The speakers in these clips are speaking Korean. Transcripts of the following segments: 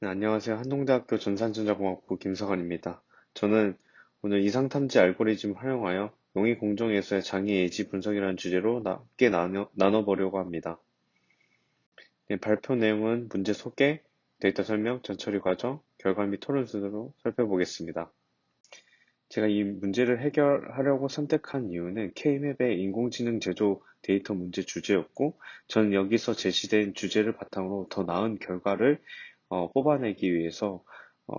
네, 안녕하세요. 한동대학교 전산전자공학부 김성환입니다. 저는 오늘 이상탐지 알고리즘을 활용하여 용의공정에서의 장애예지 분석이라는 주제로 함께 나눠보려고 합니다. 네, 발표 내용은 문제 소개, 데이터 설명, 전처리 과정, 결과 및 토론 순으로 살펴보겠습니다. 제가 이 문제를 해결하려고 선택한 이유는 K맵의 인공지능 제조 데이터 문제 주제였고, 저는 여기서 제시된 주제를 바탕으로 더 나은 결과를 뽑아내기 위해서 어,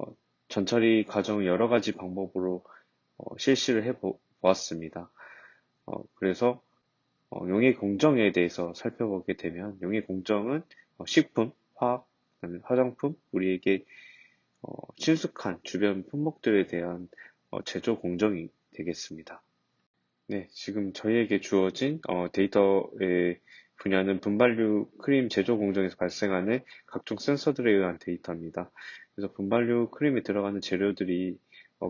전처리 과정을 여러 가지 방법으로 실시를 보았습니다. 그래서 용의 공정에 대해서 살펴보게 되면 용의 공정은 식품, 화학, 그다음에 화장품, 우리에게 친숙한 주변 품목들에 대한 제조 공정이 되겠습니다. 네, 지금 저희에게 주어진 데이터의 분야는 분발류 크림 제조 공정에서 발생하는 각종 센서들에 의한 데이터입니다. 그래서 분발류 크림에 들어가는 재료들이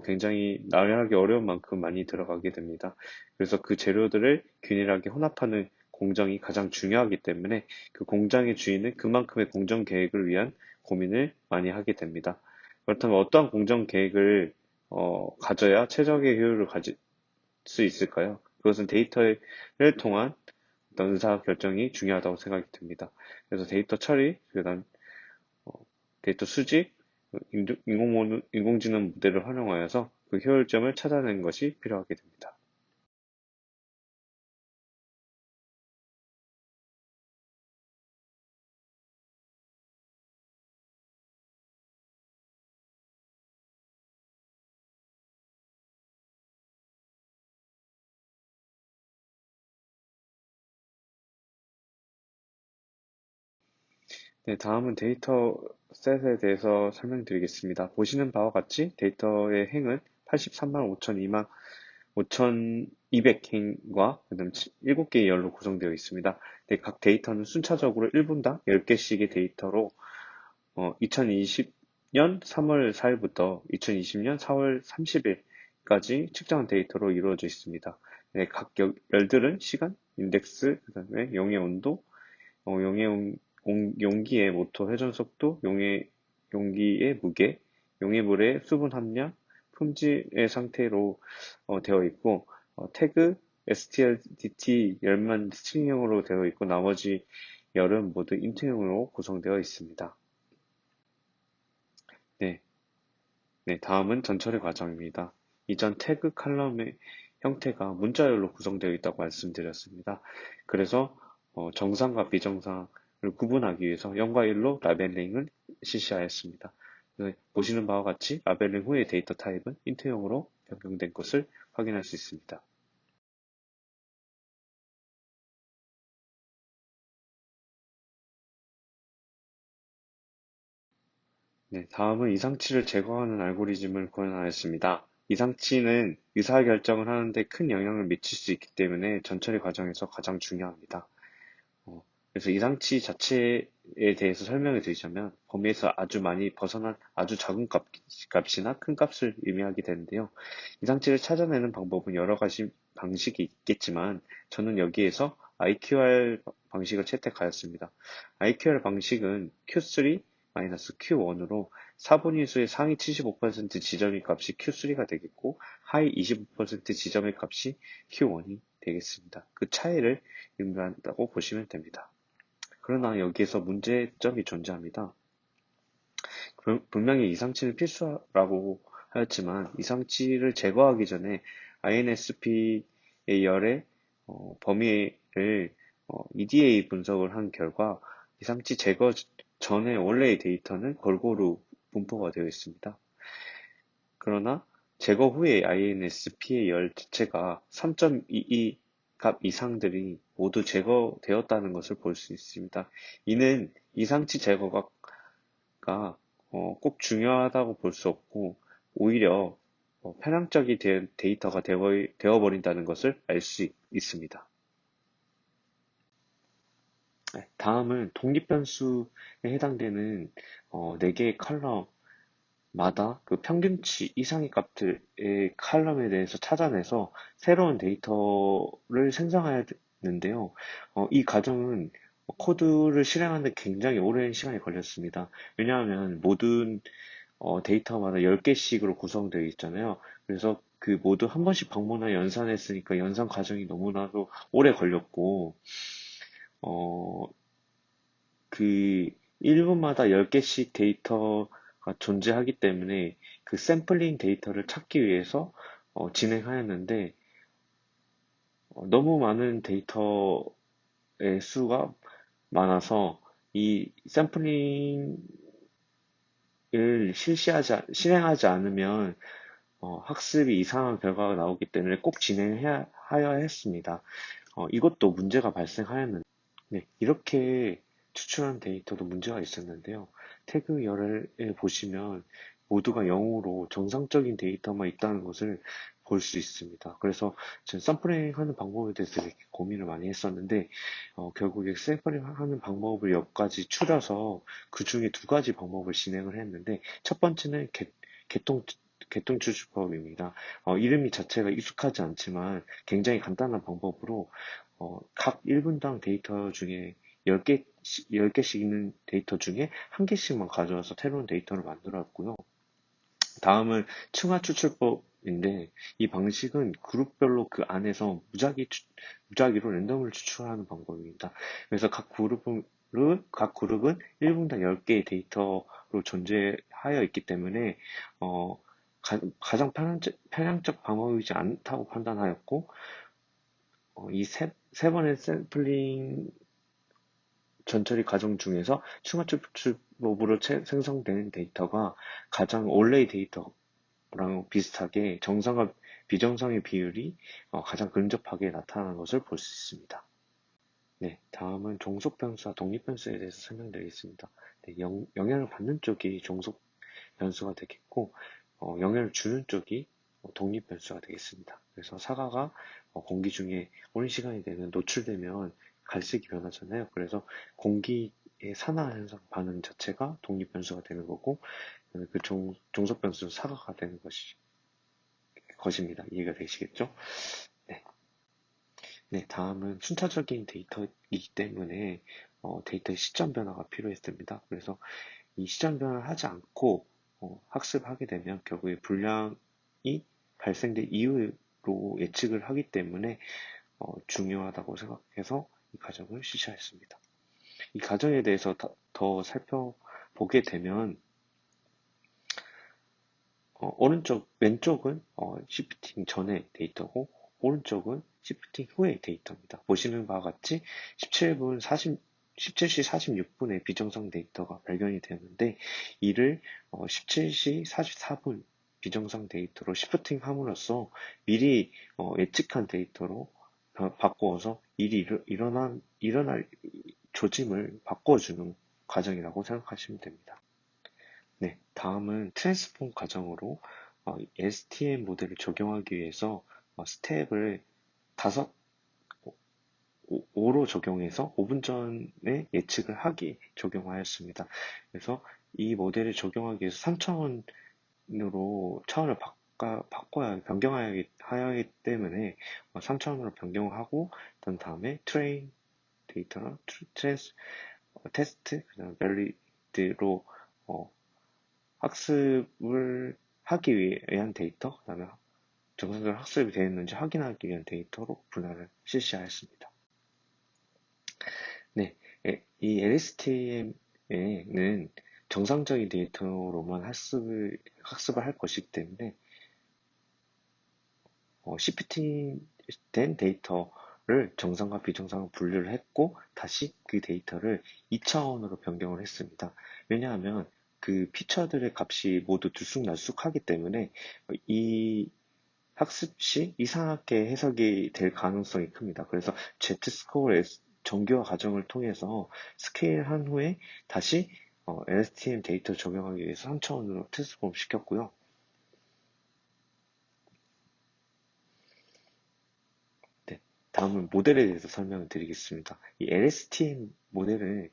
굉장히 나열하기 어려운 만큼 많이 들어가게 됩니다. 그래서 그 재료들을 균일하게 혼합하는 공정이 가장 중요하기 때문에 그 공장의 주인은 그만큼의 공정 계획을 위한 고민을 많이 하게 됩니다. 그렇다면 어떠한 공정 계획을 가져야 최적의 효율을 가질 수 있을까요? 그것은 데이터를 통한 어떤 의사 결정이 중요하다고 생각이 듭니다. 그래서 데이터 처리, 그다음 데이터 수집, 인공지능 모델을 활용하여서 그 효율점을 찾아내는 것이 필요하게 됩니다. 네, 다음은 데이터 셋에 대해서 설명드리겠습니다. 보시는 바와 같이 데이터의 행은 83만 5,200행과 그다음 7개의 열로 구성되어 있습니다. 네, 각 데이터는 순차적으로 1분당 10개씩의 데이터로 2020년 3월 4일부터 2020년 4월 30일까지 측정한 데이터로 이루어져 있습니다. 네, 각 열들은 시간, 인덱스, 그다음에 용의 온도, 용의 용기의 모터 회전 속도, 용기의 무게, 용의 물의 수분 함량, 품질의 상태로 되어 있고, 태그 STLDT 열만 스트링형으로 되어 있고, 나머지 열은 모두 인트형으로 구성되어 있습니다. 네, 네, 다음은 전처리 과정입니다. 이전 태그 칼럼의 형태가 문자열로 구성되어 있다고 말씀드렸습니다. 그래서 정상과 비정상을 구분하기 위해서 0과 1로 라벨링을 실시하였습니다. 네, 보시는 바와 같이 라벨링 후의 데이터 타입은 인트형으로 변경된 것을 확인할 수 있습니다. 네, 다음은 이상치를 제거하는 알고리즘을 구현하였습니다. 이상치는 의사결정을 하는데 큰 영향을 미칠 수 있기 때문에 전처리 과정에서 가장 중요합니다. 어, 그래서 이상치 자체에 대해서 설명을 드리자면 범위에서 아주 많이 벗어난 아주 작은 값이나 큰 값을 의미하게 되는데요. 이상치를 찾아내는 방법은 여러 가지 방식이 있겠지만 저는 여기에서 IQR 방식을 채택하였습니다. IQR 방식은 Q3-Q1으로 4분위수의 상위 75% 지점의 값이 Q3가 되겠고 하위 25% 지점의 값이 Q1이 되겠습니다. 그 차이를 의미한다고 보시면 됩니다. 그러나 여기에서 문제점이 존재합니다. 분명히 이상치는 필수라고 하였지만 이상치를 제거하기 전에 INSP의 열의 범위를 EDA 분석을 한 결과 이상치 제거 전에 원래의 데이터는 골고루 분포가 되어 있습니다. 그러나 제거 후에 INSP의 열 자체가 3.22 값 이상들이 모두 제거되었다는 것을 볼 수 있습니다. 이는 이상치 제거가 꼭 중요하다고 볼 수 없고 오히려 편향적인 데이터가 되어버린다는 것을 알 수 있습니다. 네, 다음은 독립변수에 해당되는 4개의 컬럼마다 그 평균치 이상의 값들의 칼럼에 대해서 찾아내서 새로운 데이터를 생성해야 되는데요. 이 과정은 코드를 실행하는데 굉장히 오랜 시간이 걸렸습니다. 왜냐하면 모든 데이터마다 10개씩으로 구성되어 있잖아요. 그래서 그 모두 한 번씩 방문하여 연산했으니까 연산 과정이 너무나도 오래 걸렸고, 어, 그 1분마다 10개씩 데이터가 존재하기 때문에 그 샘플링 데이터를 찾기 위해서 진행하였는데, 너무 많은 데이터의 수가 많아서 이 샘플링을 실행하지 않으면 학습이 이상한 결과가 나오기 때문에 꼭 진행해야 하여 했습니다. 이것도 문제가 발생하였는데, 네, 이렇게 추출한 데이터도 문제가 있었는데요. 태그열에 보시면 모두가 0으로 정상적인 데이터만 있다는 것을 볼 수 있습니다. 그래서 저는 샘플링 하는 방법에 대해서 이렇게 고민을 많이 했었는데, 결국에 샘플링 하는 방법을 몇 가지 추려서 그 중에 두 가지 방법을 진행을 했는데, 첫 번째는 개통, 개통 추출법입니다. 이름이 자체가 익숙하지 않지만 굉장히 간단한 방법으로 각 1분당 데이터 중에 10개씩 있는 데이터 중에 한 개씩만 가져와서 새로운 데이터를 만들었고요. 다음은 층화 추출법인데 이 방식은 그룹별로 그 안에서 무작위로 랜덤을 추출하는 방법입니다. 그래서 각 그룹은 1분당 10개의 데이터로 존재하여 있기 때문에 가장 편향적 방법이지 않다고 판단하였고 이 세 번의 샘플링 전처리 과정 중에서 층화추출법으로 생성되는 데이터가 가장 원래의 데이터랑 비슷하게 정상과 비정상의 비율이 가장 근접하게 나타나는 것을 볼 수 있습니다. 네, 다음은 종속 변수와 독립 변수에 대해서 설명드리겠습니다. 네, 영향을 받는 쪽이 종속 변수가 되겠고, 영향을 주는 쪽이 독립 변수가 되겠습니다. 그래서 사과가 공기 중에 오랜 시간이 되면 노출되면 갈색이 변하잖아요. 그래서 공기의 산화 현상 반응 자체가 독립 변수가 되는 거고, 그 종속 변수는 사과가 되는 것입니다. 이해가 되시겠죠? 네. 네, 다음은 순차적인 데이터이기 때문에 데이터의 시점 변화가 필요했습니다. 그래서 이 시점 변화를 하지 않고 학습하게 되면 결국에 불량이 발생된 이유로 예측을 하기 때문에 중요하다고 생각해서 이 과정을 실시했습니다. 이 과정에 대해서 더 살펴보게 되면 왼쪽은 시프팅 전의 데이터고 오른쪽은 시프팅 후의 데이터입니다. 보시는 바와 같이 17시 46분에 비정상 데이터가 발견이 되었는데 이를 17시 44분 비정상 데이터로 시프팅 함으로써 미리 예측한 데이터로 바꾸어서 일어날 조짐을 바꿔주는 과정이라고 생각하시면 됩니다. 네, 다음은 트랜스폼 과정으로 STM 모델을 적용하기 위해서 스텝을 5로 적용해서 5분 전에 예측을 하기 적용하였습니다. 그래서 이 모델을 적용하기 위해서 3차원으로 차원을 변경해야 하기 때문에 3차원으로 변경하고 그 다음에 트레인 데이터랑 테스트, 그다음 밸리드로 학습을 하기 위한 데이터, 그 다음에 정상적으로 학습이 되었는지 확인하기 위한 데이터로 분할을 실시하였습니다. 네, 이 LSTM에는 정상적인 데이터로만 학습을 할 것이기 때문에 시프팅된 데이터를 정상과 비정상으로 분류를 했고 다시 그 데이터를 2차원으로 변경을 했습니다. 왜냐하면 그 피처들의 값이 모두 들쑥날쑥하기 때문에 이 학습 시 이상하게 해석이 될 가능성이 큽니다. 그래서 Z스코어 정교화 과정을 통해서 스케일한 후에 다시 LSTM 데이터 적용하기 위해서 3차원으로 트랜스폼 시켰고요. 네, 다음은 모델에 대해서 설명을 드리겠습니다. 이 LSTM 모델은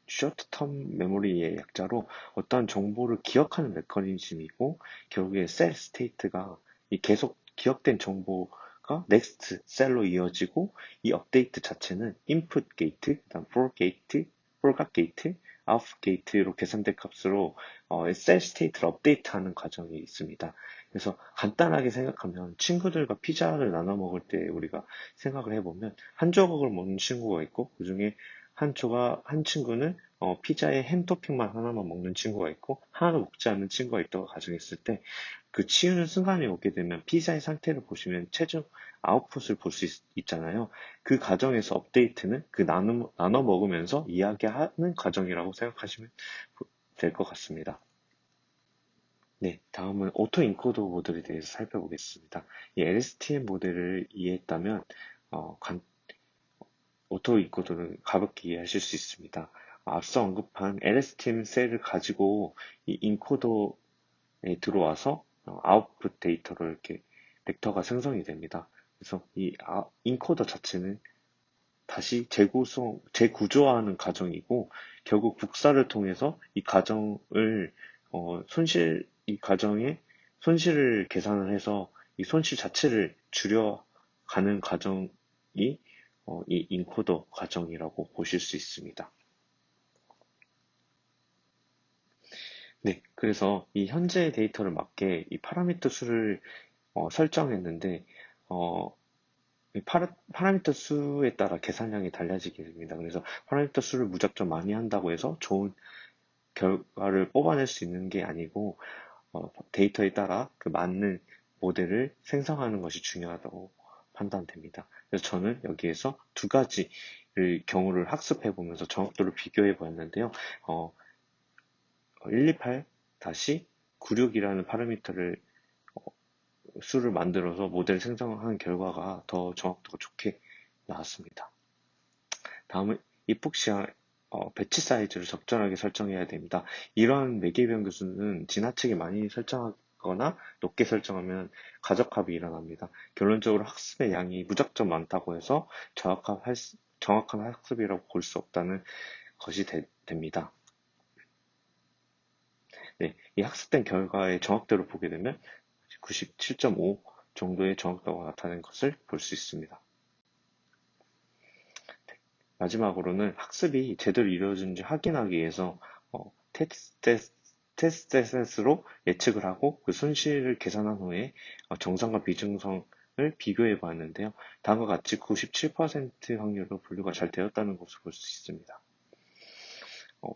쇼트 텀 메모리의 약자로 어떤 정보를 기억하는 메커니즘이고 결국에 셀 스테이트가 이 계속 기억된 정보가 가 next 셀로 이어지고 이 업데이트 자체는 input 게이트, 그다음 for 게이트, forgot 게이트, out 게이트로 계산된 값으로 셀 스테이트를 업데이트하는 과정이 있습니다. 그래서 간단하게 생각하면 친구들과 피자를 나눠 먹을 때 우리가 생각을 해보면 한 조각을 먹는 친구가 있고 그중에 한 친구는 피자에 햄 토핑만 하나만 먹는 친구가 있고 하나도 먹지 않는 친구가 있다고 가정했을 때 그 치우는 순간이 오게 되면 피자의 상태를 보시면 최종 아웃풋을 볼 수 있잖아요. 그 과정에서 업데이트는 그 나눠 먹으면서 이야기하는 과정이라고 생각하시면 될 것 같습니다. 네, 다음은 오토 인코더 모델에 대해서 살펴보겠습니다. 이 LSTM 모델을 이해했다면 오토 인코더는 가볍게 이해하실 수 있습니다. 앞서 언급한 LSTM 셀을 가지고 이 인코더에 들어와서 아웃풋 데이터로 이렇게 벡터가 생성이 됩니다. 그래서 이 인코더 자체는 다시 재구조화하는 과정이고 결국 국사를 통해서 이 과정을 이 과정의 손실을 계산을 해서 이 손실 자체를 줄여가는 과정이 이 인코더 과정이라고 보실 수 있습니다. 네, 그래서 이 현재의 데이터를 맞게 이 파라미터 수를 설정했는데 이 파라미터 수에 따라 계산량이 달라지게 됩니다. 그래서 파라미터 수를 무작정 많이 한다고 해서 좋은 결과를 뽑아낼 수 있는 게 아니고 데이터에 따라 그 맞는 모델을 생성하는 것이 중요하다고 판단됩니다. 그래서 저는 여기에서 두 가지를 경우를 학습해 보면서 정확도를 비교해 보았는데요. 128-96이라는 파라미터를 수를 만들어서 모델 생성한 결과가 더 정확도가 좋게 나왔습니다. 다음은 이폭시와 배치 사이즈를 적절하게 설정해야 됩니다. 이러한 매개 변수는 지나치게 많이 설정하거나 높게 설정하면 가적합이 일어납니다. 결론적으로 학습의 양이 무작정 많다고 해서 정확한 학습이라고 볼 수 없다는 것이 됩니다. 네, 이 학습된 결과의 정확도를 보게 되면 97.5 정도의 정확도가 나타낸 것을 볼 수 있습니다. 마지막으로는 학습이 제대로 이루어진지 확인하기 위해서 테스트 셋으로 예측을 하고 그 손실을 계산한 후에 정상과 비정상을 비교해 보았는데요. 다음과 같이 97% 확률로 분류가 잘 되었다는 것을 볼 수 있습니다.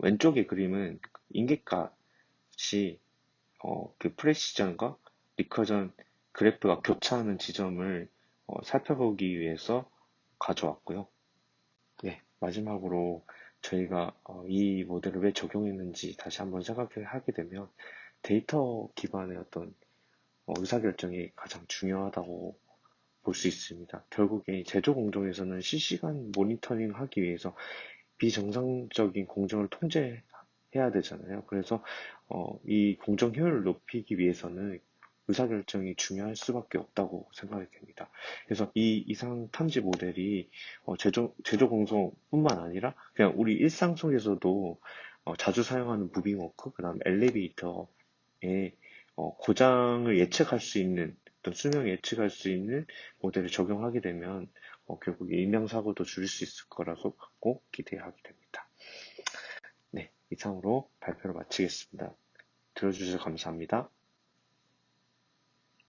왼쪽의 그림은 인계값이 그 프레시전과 리커전 그래프가 교차하는 지점을 살펴보기 위해서 가져왔고요. 네, 마지막으로 저희가 이 모델을 왜 적용했는지 다시 한번 생각하게 되면 데이터 기반의 어떤 의사결정이 가장 중요하다고 볼 수 있습니다. 결국에 제조 공정에서는 실시간 모니터링 하기 위해서 비정상적인 공정을 통제해야 되잖아요. 그래서 이 공정 효율을 높이기 위해서는 의사결정이 중요할 수밖에 없다고 생각이 됩니다. 그래서 이 이상 탐지 모델이 제조 공정뿐만 아니라 그냥 우리 일상 속에서도 자주 사용하는 무빙워크, 그다음 엘리베이터에 고장을 예측할 수 있는 어떤 수명 예측할 수 있는 모델을 적용하게 되면 결국 인명사고도 줄일 수 있을 거라서 꼭 기대하게 됩니다. 네, 이상으로 발표를 마치겠습니다. 들어주셔서 감사합니다.